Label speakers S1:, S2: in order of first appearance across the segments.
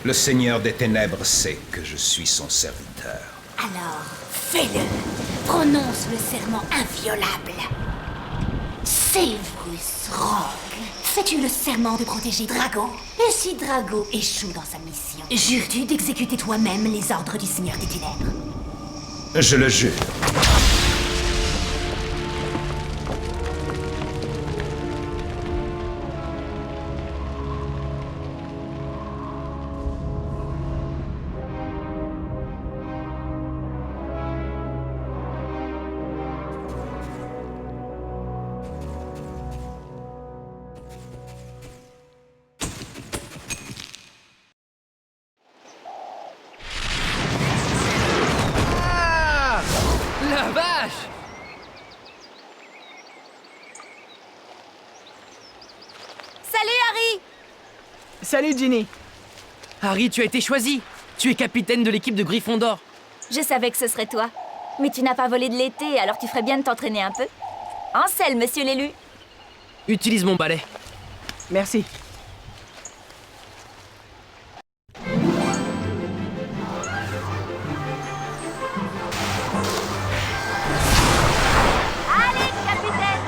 S1: Le Seigneur des Ténèbres sait que je suis son serviteur.
S2: Alors, fais-le. Prononce le serment inviolable. Severus Rogue, fais-tu le serment de protéger Drago? Et si Drago échoue dans sa mission, jures-tu d'exécuter toi-même les ordres du Seigneur des Ténèbres?
S1: Je le jure.
S3: La vache!
S2: Salut Harry!
S4: Salut Ginny.
S3: Harry, tu as été choisi. Tu es capitaine de l'équipe de Gryffondor.
S5: Je savais que ce serait toi. Mais tu n'as pas volé de l'été, alors tu ferais bien de t'entraîner un peu. En selle, monsieur l'élu.
S3: Utilise mon balai.
S4: Merci.
S5: Allez, capitaine!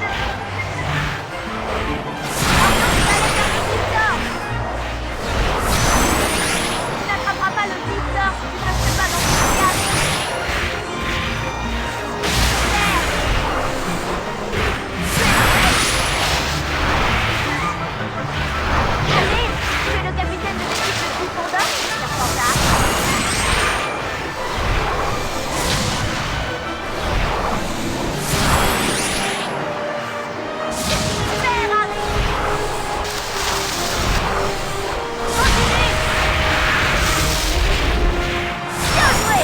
S5: Tu n'attraperas pas le Victor si tu ne le fais pas dans ton cadre. Allez, tu es le capitaine de l'équipe de Gryffondor, Serpentard. Super, Harry! Continue! Bien joué!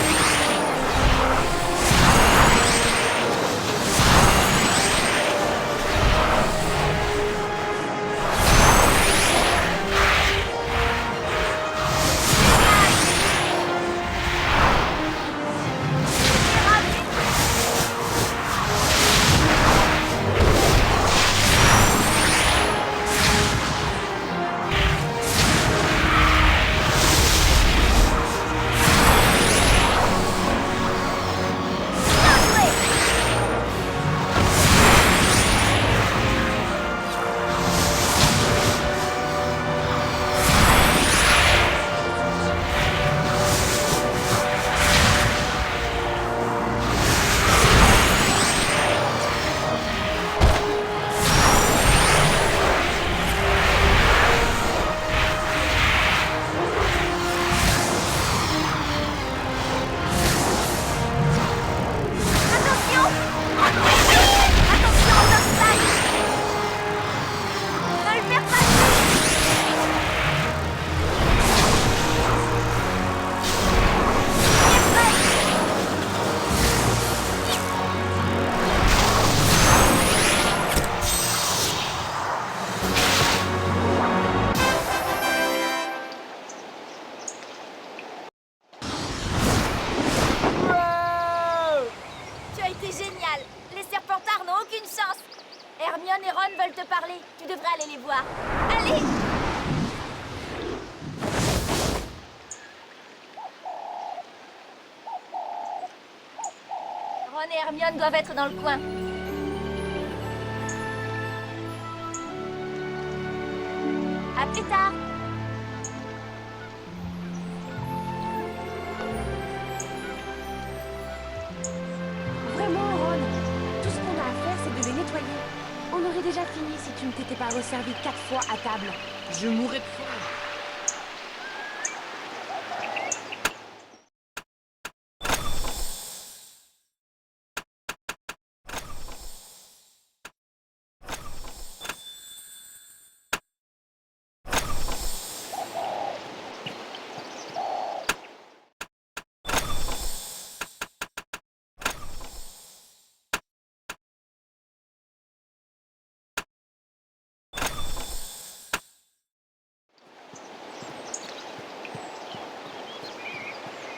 S5: Attention! Attention aux obstacles! Ne le perds pas! Il est prêt! Tu as été génial! Les Serpentards n'ont aucune chance! Hermione et Ron veulent te parler. Tu devrais aller les voir. Allez! Ron et Hermione doivent être dans le coin. À plus tard!
S6: Vraiment, Ron, tout ce qu'on a à faire, c'est de les nettoyer. On aurait déjà fini si tu ne t'étais pas resservi 4 fois à table.
S3: Je mourrais de faim.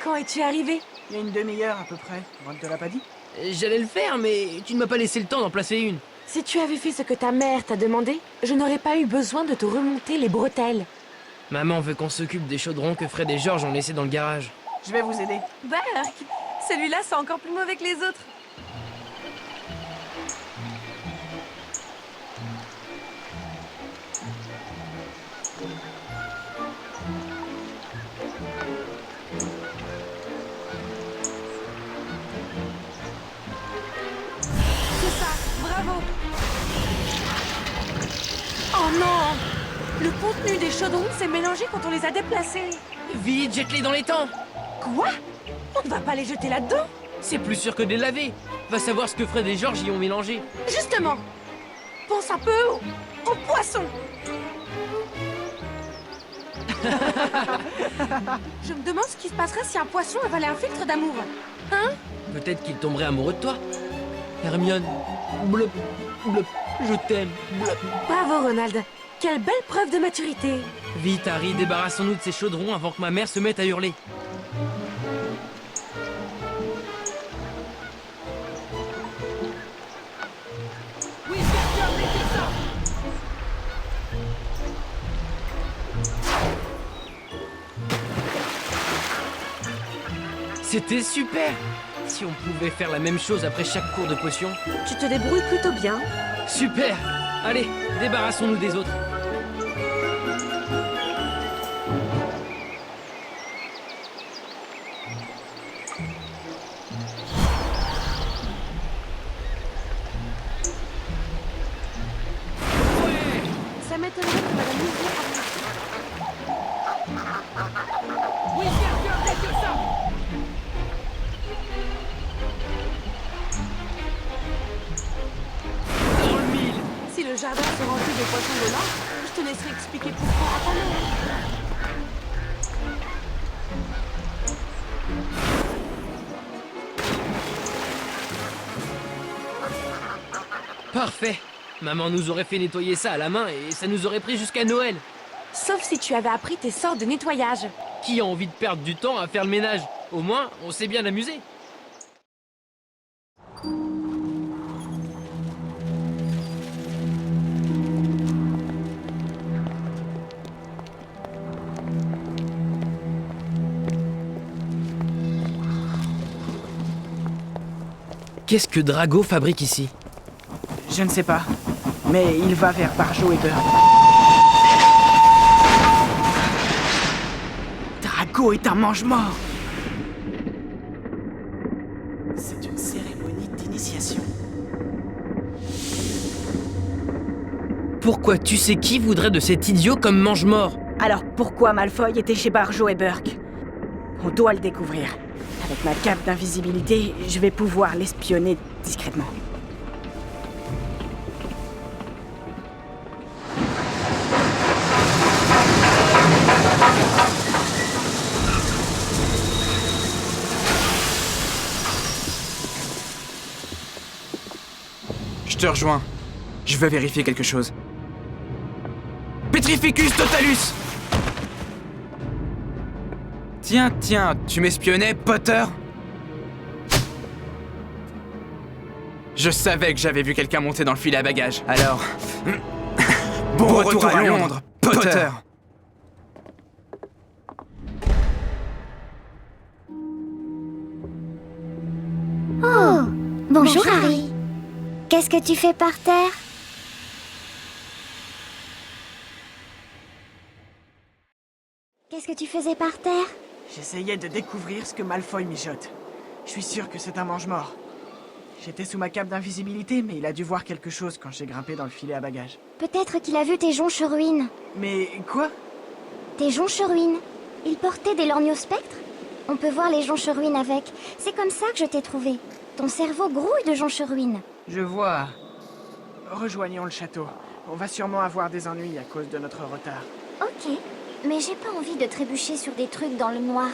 S6: Quand es-tu arrivé?
S4: Il y a une demi-heure à peu près. On ne te l'a pas dit?
S3: J'allais le faire, mais tu ne m'as pas laissé le temps d'en placer une.
S6: Si tu avais fait ce que ta mère t'a demandé, je n'aurais pas eu besoin de te remonter les bretelles.
S3: Maman veut qu'on s'occupe des chaudrons que Fred et George ont laissés dans le garage.
S4: Je vais vous aider.
S6: Burk, celui-là, c'est encore plus mauvais que les autres. C'est ça, bravo. Oh non! Le contenu des chaudrons s'est mélangé quand on les a déplacés.
S3: Vite, jette-les dans l'étang!
S6: Quoi? On ne va pas les jeter là-dedans?
S3: C'est plus sûr que de les laver. Va savoir ce que Fred et George y ont mélangé.
S6: Justement, pense un peu aux poissons. Je me demande ce qui se passerait si un poisson avalait un filtre d'amour. Hein?
S3: Peut-être qu'il tomberait amoureux de toi. Hermione, blop, blop, je t'aime, blop.
S6: Bravo, Ronald. Quelle belle preuve de maturité.
S3: Vite, Harry, débarrassons-nous de ces chaudrons avant que ma mère se mette à hurler. C'était super! Si on pouvait faire la même chose après chaque cours de potion.
S6: Tu te débrouilles plutôt bien.
S3: Super! Allez, débarrassons-nous des autres.
S6: Ça m'étonnerait que Madame Weasley
S3: Oui, bien que ça! Dans le mille!
S6: Si le jardin se remplit de poissons volants, je te laisserai expliquer pourquoi à ta mère.
S3: Parfait! Maman nous aurait fait nettoyer ça à la main et ça nous aurait pris jusqu'à Noël.
S6: Sauf si tu avais appris tes sorts de nettoyage.
S3: Qui a envie de perdre du temps à faire le ménage? Au moins, on s'est bien amusé. Qu'est-ce que Drago fabrique ici?
S4: Je ne sais pas, mais il va vers Barjo et Burk. Drago est un mange-mort. C'est une cérémonie d'initiation.
S3: Pourquoi tu sais qui voudrait de cet idiot comme mange-mort?
S4: Alors pourquoi Malfoy était chez Barjo et Burk? On doit le découvrir. Avec ma cape d'invisibilité, je vais pouvoir l'espionner discrètement.
S7: Je te rejoins. Je veux vérifier quelque chose. Petrificus totalus! Tiens, tu m'espionnais, Potter? Je savais que j'avais vu quelqu'un monter dans le filet à bagages. Alors... bon retour à Londres, Potter!
S8: Oh, bonjour Harry. Qu'est-ce que tu fais par terre? Qu'est-ce que tu faisais par terre?
S4: J'essayais de découvrir ce que Malfoy mijote. Je suis sûr que c'est un mange-mort. J'étais sous ma cape d'invisibilité, mais il a dû voir quelque chose quand j'ai grimpé dans le filet à bagages.
S8: Peut-être qu'il a vu tes jonches ruines.
S4: Mais quoi?
S8: Tes jonches ruines. Il portait des lorgnos spectres? On peut voir les jonches ruines avec. C'est comme ça que je t'ai trouvé. Ton cerveau grouille de jonches ruines.
S4: Je vois. Rejoignons le château. On va sûrement avoir des ennuis à cause de notre retard.
S8: Ok, mais j'ai pas envie de trébucher sur des trucs dans le noir.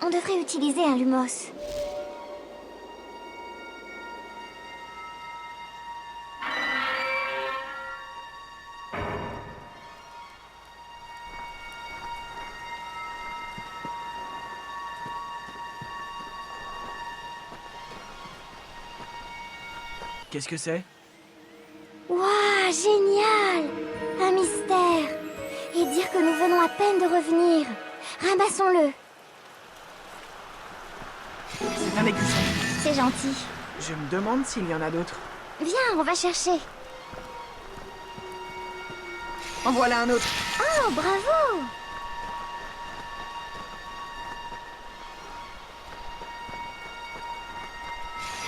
S8: On devrait utiliser un lumos.
S4: Qu'est-ce que c'est?
S8: Waouh, génial! Un mystère. Et dire que nous venons à peine de revenir. Ramassons-le.
S4: C'est un écusson.
S8: C'est gentil.
S4: Je me demande s'il y en a d'autres.
S8: Viens, on va chercher.
S4: En voilà un autre.
S8: Oh, bravo!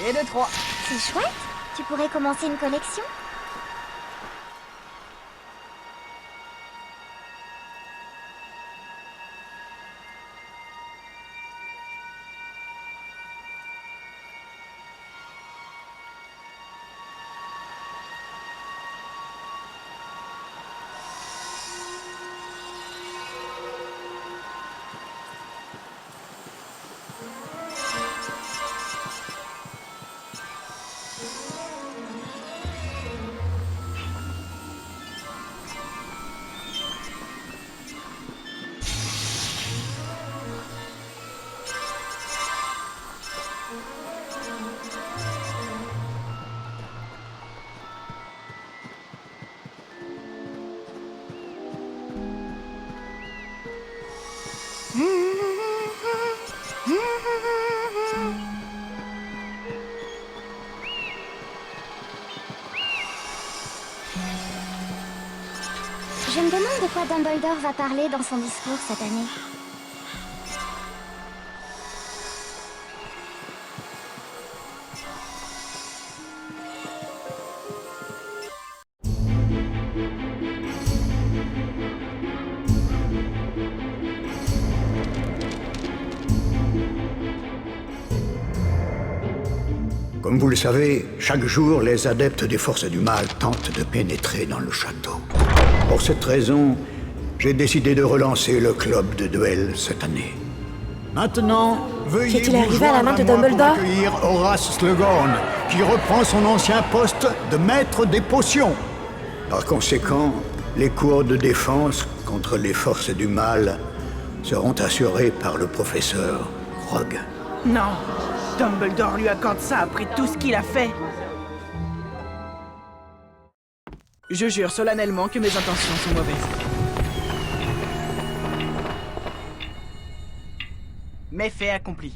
S4: Et de 3.
S8: C'est chouette. Tu pourrais commencer une collection? Je me demande de quoi Dumbledore va parler dans son discours cette année.
S9: Comme vous le savez, chaque jour, les adeptes des forces du mal tentent de pénétrer dans le château. Pour cette raison, j'ai décidé de relancer le club de duel cette année. Maintenant, veuillez
S6: Qu'est-il
S9: vous
S6: arrivé à la main de
S9: joindre à moi pour
S6: Dumbledore
S9: accueillir Horace Slughorn, qui reprend son ancien poste de maître des potions. Par conséquent, les cours de défense contre les forces du mal seront assurés par le professeur Rogue.
S4: Non, Dumbledore lui accorde ça après tout ce qu'il a fait. Je jure solennellement que mes intentions sont mauvaises. Mais fait accompli.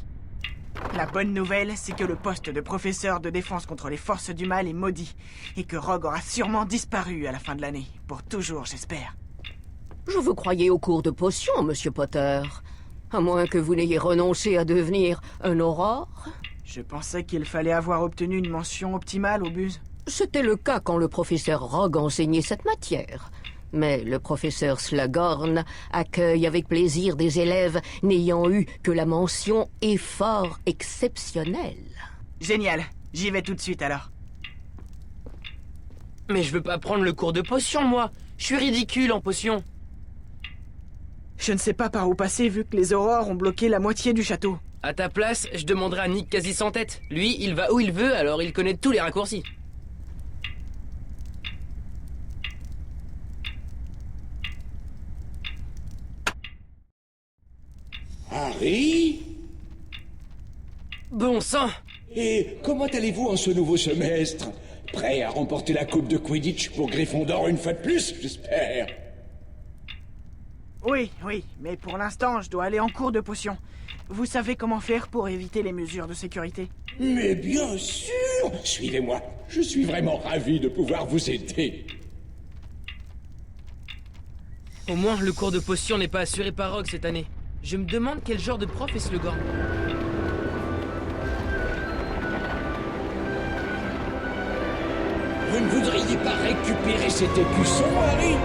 S4: La bonne nouvelle, c'est que le poste de professeur de défense contre les forces du mal est maudit, et que Rogue aura sûrement disparu à la fin de l'année. Pour toujours, j'espère.
S10: Je vous croyais au cours de potions, Monsieur Potter. À moins que vous n'ayez renoncé à devenir un aurore.
S4: Je pensais qu'il fallait avoir obtenu une mention optimale au bus.
S10: C'était le cas quand le professeur Rogue enseignait cette matière. Mais le professeur Slughorn accueille avec plaisir des élèves n'ayant eu que la mention « effort exceptionnel ».
S4: Génial, j'y vais tout de suite alors.
S3: Mais je veux pas prendre le cours de potion, moi. Je suis ridicule en potion.
S4: Je ne sais pas par où passer vu que les aurores ont bloqué la moitié du château.
S3: À ta place, je demanderai à Nick quasi sans tête. Lui, il va où il veut, alors il connaît tous les raccourcis.
S11: Harry?
S3: Bon sang!
S11: Et comment allez-vous en ce nouveau semestre? Prêt à remporter la coupe de Quidditch pour Gryffondor une fois de plus, j'espère?
S4: Oui, mais pour l'instant, je dois aller en cours de potion. Vous savez comment faire pour éviter les mesures de sécurité?
S11: Mais bien sûr! Suivez-moi, je suis vraiment ravi de pouvoir vous aider.
S3: Au moins, le cours de potion n'est pas assuré par Rogue cette année. Je me demande quel genre de prof est Slughorn.
S11: Vous ne voudriez pas récupérer cet écusson, Harry?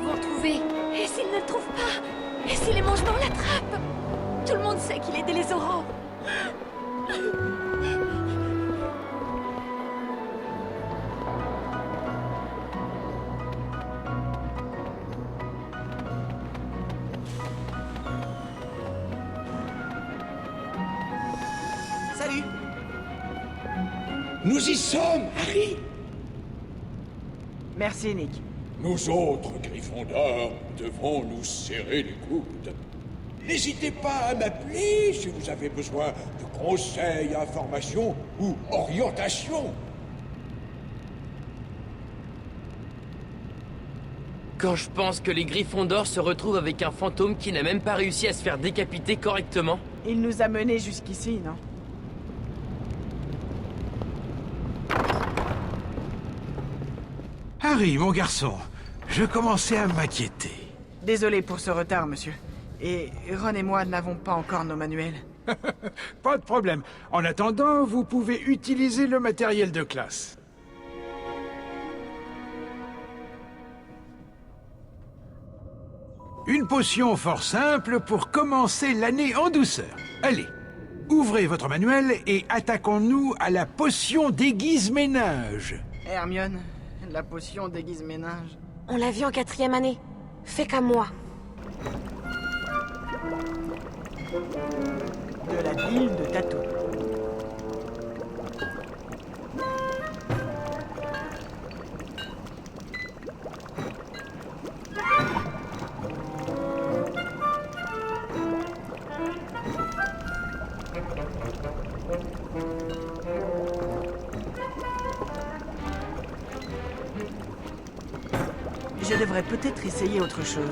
S6: vous retrouver. Et s'ils ne le trouvent pas? Et si les mangements l'attrapent? Tout le monde sait qu'il aidait les oraux.
S4: Salut!
S11: Nous y sommes, Harry!
S4: Merci, Nick.
S11: Nous autres, Gryffondors, devons nous serrer les coudes. N'hésitez pas à m'appeler si vous avez besoin de conseils, informations ou orientations.
S3: Quand je pense que les Gryffondors se retrouvent avec un fantôme qui n'a même pas réussi à se faire décapiter correctement.
S4: Il nous a menés jusqu'ici, non?
S12: Harry, mon garçon, je commençais à m'inquiéter.
S4: Désolé pour ce retard, monsieur. Et Ron et moi n'avons pas encore nos manuels.
S12: Pas de problème. En attendant, vous pouvez utiliser le matériel de classe. Une potion fort simple pour commencer l'année en douceur. Allez, ouvrez votre manuel et attaquons-nous à la potion d'aiguise-ménage.
S4: Hermione, la potion d'aiguise-ménage.
S6: On l'a vu en 4e année. Fais comme moi.
S4: De la ville de Tatou. Je devrais peut-être essayer autre chose.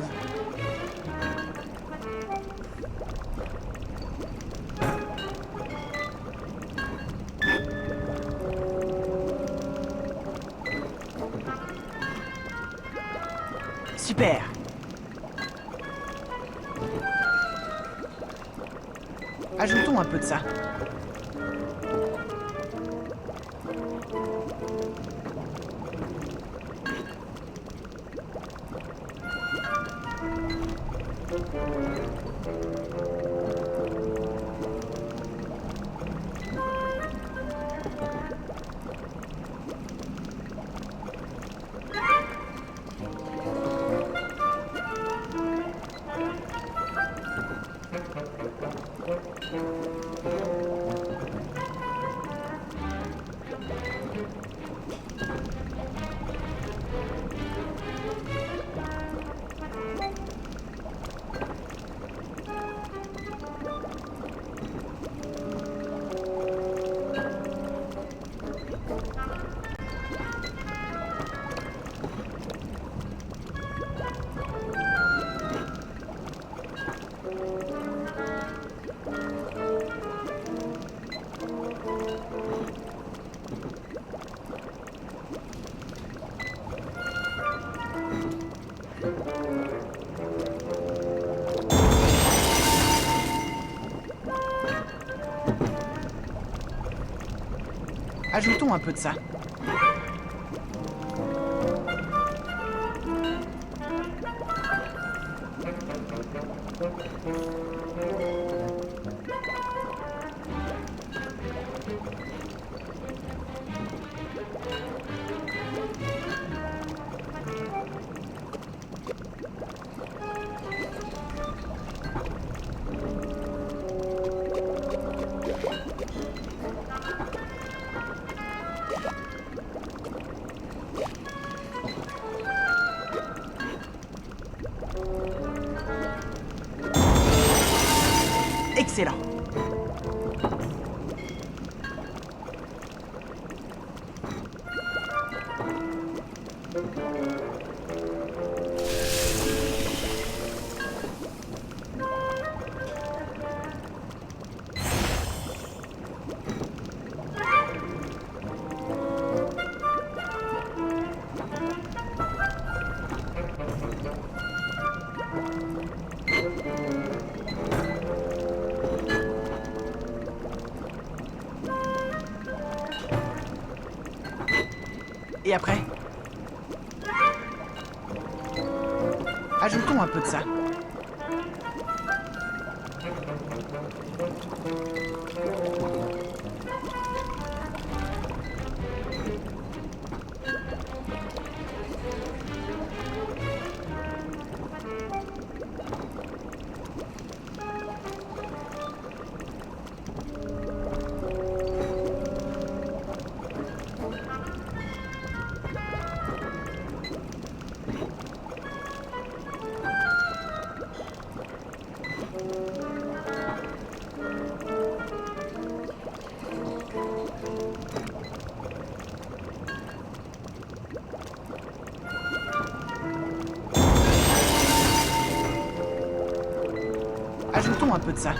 S4: Super. Ajoutons un peu de ça. Ajoutons un peu de ça. Excellent. Et après? Ajoutons un peu de ça. Ajoutons un peu de ça.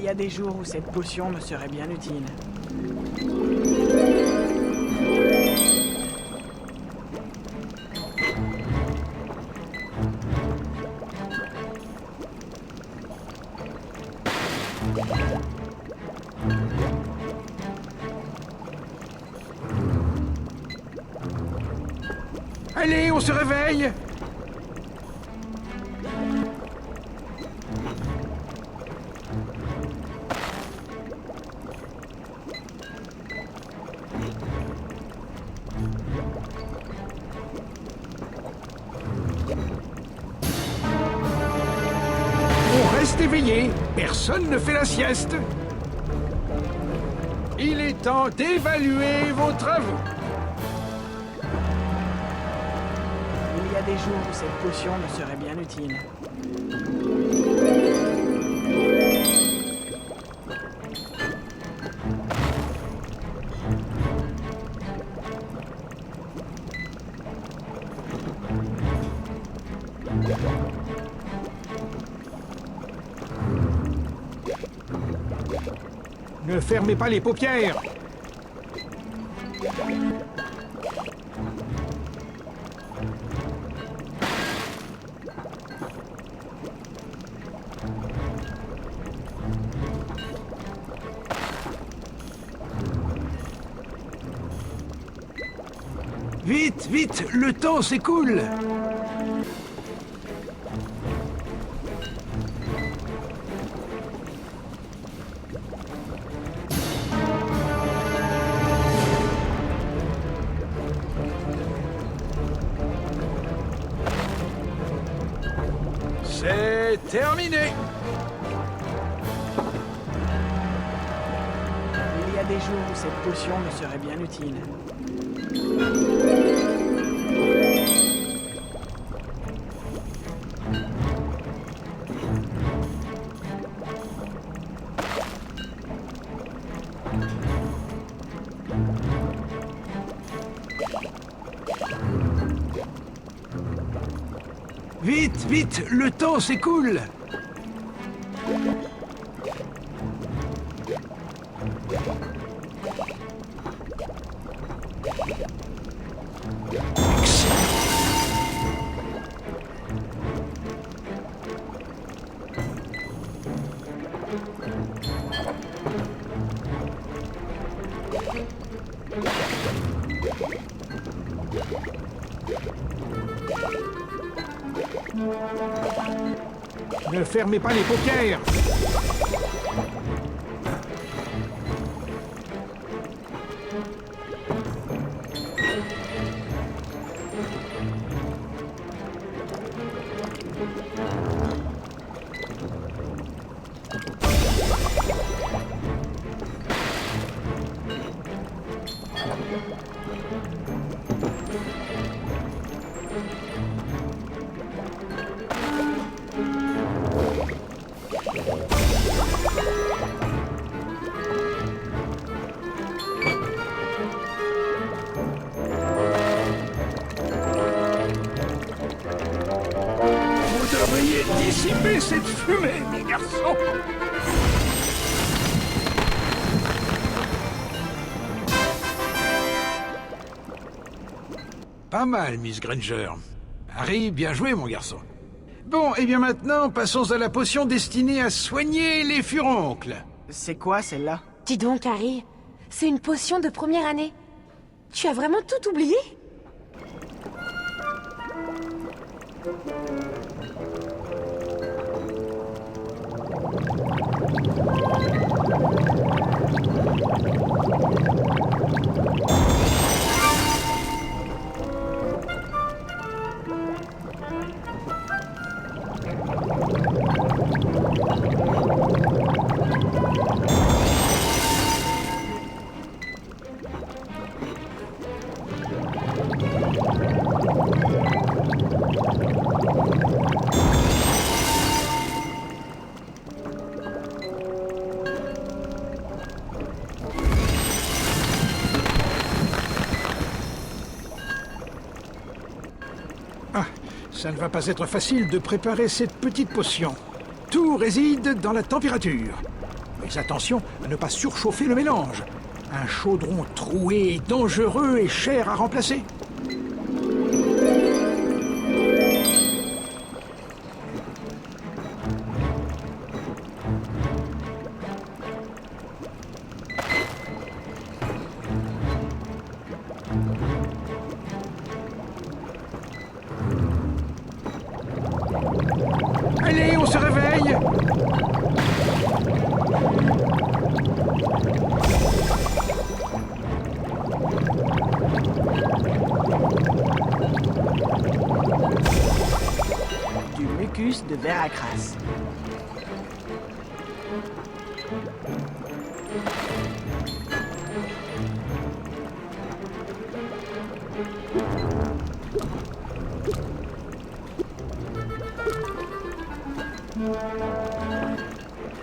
S4: y a des jours où cette potion me serait bien utile.
S12: Allez, on se réveille! On reste éveillé, personne ne fait la sieste. Il est temps d'évaluer vos travaux.
S4: Il y a des jours où cette potion me serait bien utile.
S12: Ne fermez pas les paupières. Vite, vite, le temps s'écoule. C'est terminé.
S4: Il y a des jours où cette potion me serait bien utile.
S12: Vite, vite, le temps s'écoule. Ne fermez pas les paupières. Vous devriez dissiper cette fumée, mes garçons. Pas mal, Miss Granger. Harry, bien joué, mon garçon. Bon, et bien maintenant, passons à la potion destinée à soigner les furoncles.
S4: C'est quoi, celle-là?
S6: Dis donc, Harry, c'est une potion de première année. Tu as vraiment tout oublié?
S12: Ça ne va pas être facile de préparer cette petite potion. Tout réside dans la température. Mais attention à ne pas surchauffer le mélange. Un chaudron troué est dangereux et cher à remplacer. Allez, on se réveille!
S4: Du mucus de verre à crasse.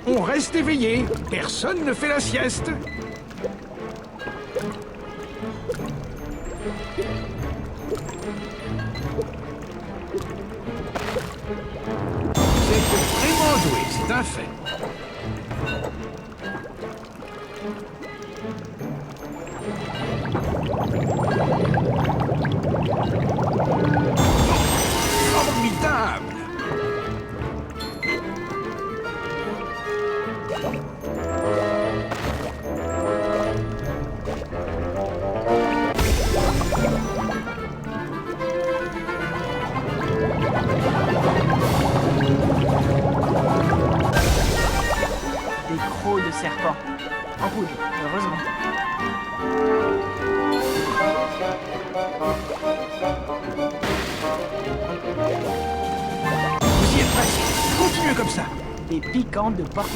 S12: On reste éveillé, personne ne fait la sieste. Vous êtes vraiment doué, c'est un fait. Formidable!
S4: Des crocs de serpent. En poudre, heureusement.
S12: Vous y êtes presque. Continuez comme ça.
S4: Des piquants de porc.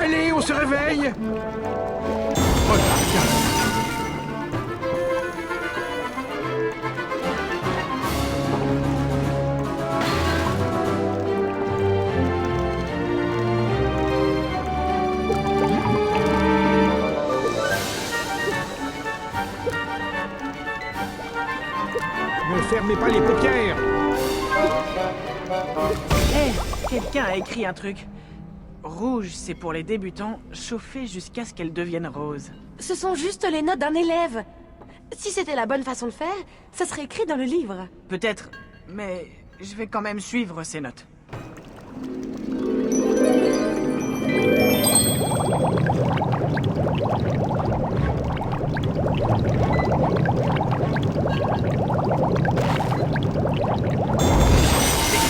S12: Allez, on se réveille. Oh là, tiens. Ne fermez pas les paupières.
S4: Hé, quelqu'un a écrit un truc. Rouge, c'est pour les débutants, chauffer jusqu'à ce qu'elle devienne rose.
S6: Ce sont juste les notes d'un élève. Si c'était la bonne façon de faire, ça serait écrit dans le livre.
S4: Peut-être, mais je vais quand même suivre ces notes.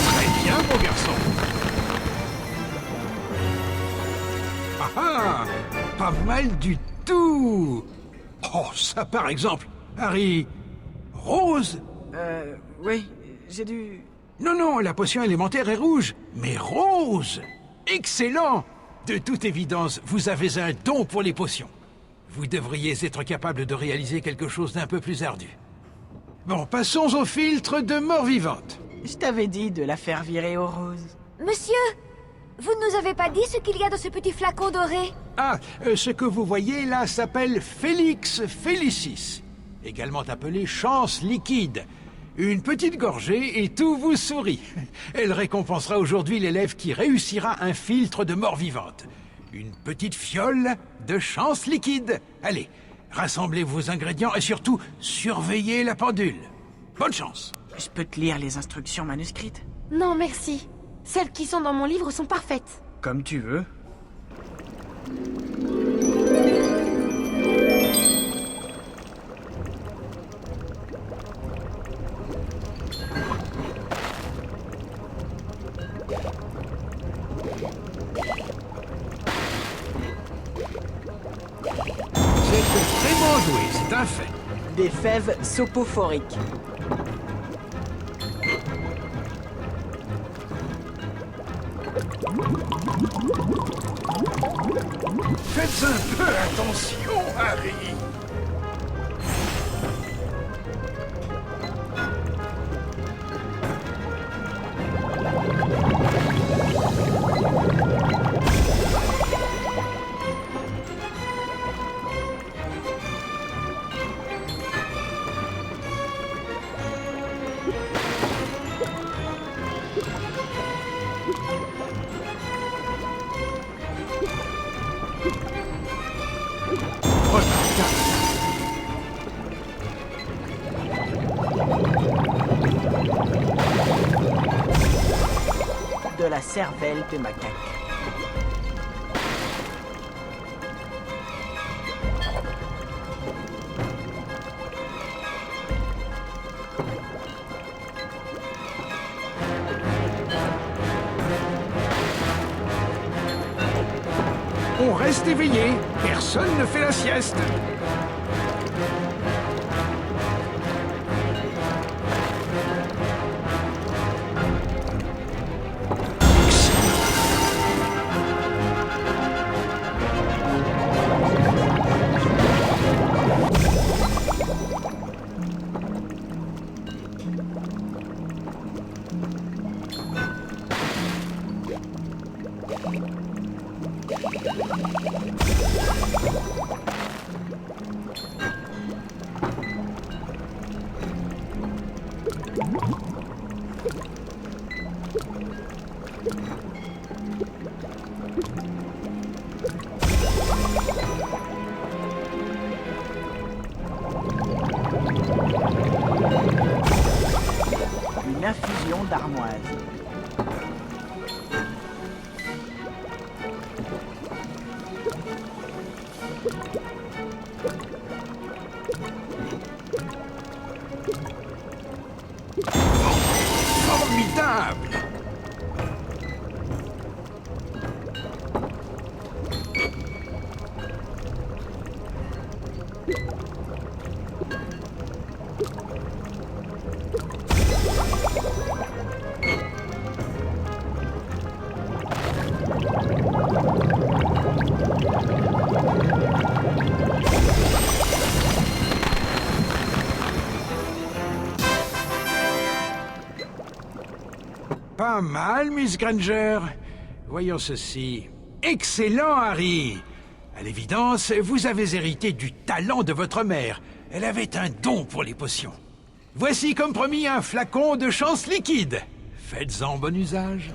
S12: Très bien, mon garçon. Ah ah, pas mal du tout. Oh, ça par exemple. Harry, rose?
S4: Oui, j'ai dû...
S12: Non, non, la potion élémentaire est rouge, mais rose. Excellent. De toute évidence, vous avez un don pour les potions. Vous devriez être capable de réaliser quelque chose d'un peu plus ardu. Bon, passons au filtre de mort-vivante.
S4: Je t'avais dit de la faire virer au rose.
S8: Monsieur, vous ne nous avez pas dit ce qu'il y a dans ce petit flacon doré?
S12: Ah, ce que vous voyez là s'appelle Felix Felicis, également appelé chance liquide. Une petite gorgée et tout vous sourit. Elle récompensera aujourd'hui l'élève qui réussira un filtre de mort-vivante. Une petite fiole de chance liquide. Allez, rassemblez vos ingrédients et surtout, surveillez la pendule. Bonne chance.
S4: Je peux te lire les instructions manuscrites?
S6: Non, merci. Celles qui sont dans mon livre sont parfaites.
S4: Comme tu veux.
S12: Vous êtes vraiment doué, c'est un fait.
S4: Des fèves sopophoriques.
S12: Faites un peu attention, Harry.
S4: la cervelle de macaque.
S12: On reste éveillé, personne ne fait la sieste.
S4: Une infusion d'armoise.
S12: Formidable! Pas mal, Miss Granger. Voyons ceci. Excellent, Harry. À l'évidence, vous avez hérité du talent de votre mère. Elle avait un don pour les potions. Voici comme promis un flacon de chance liquide. Faites-en bon usage.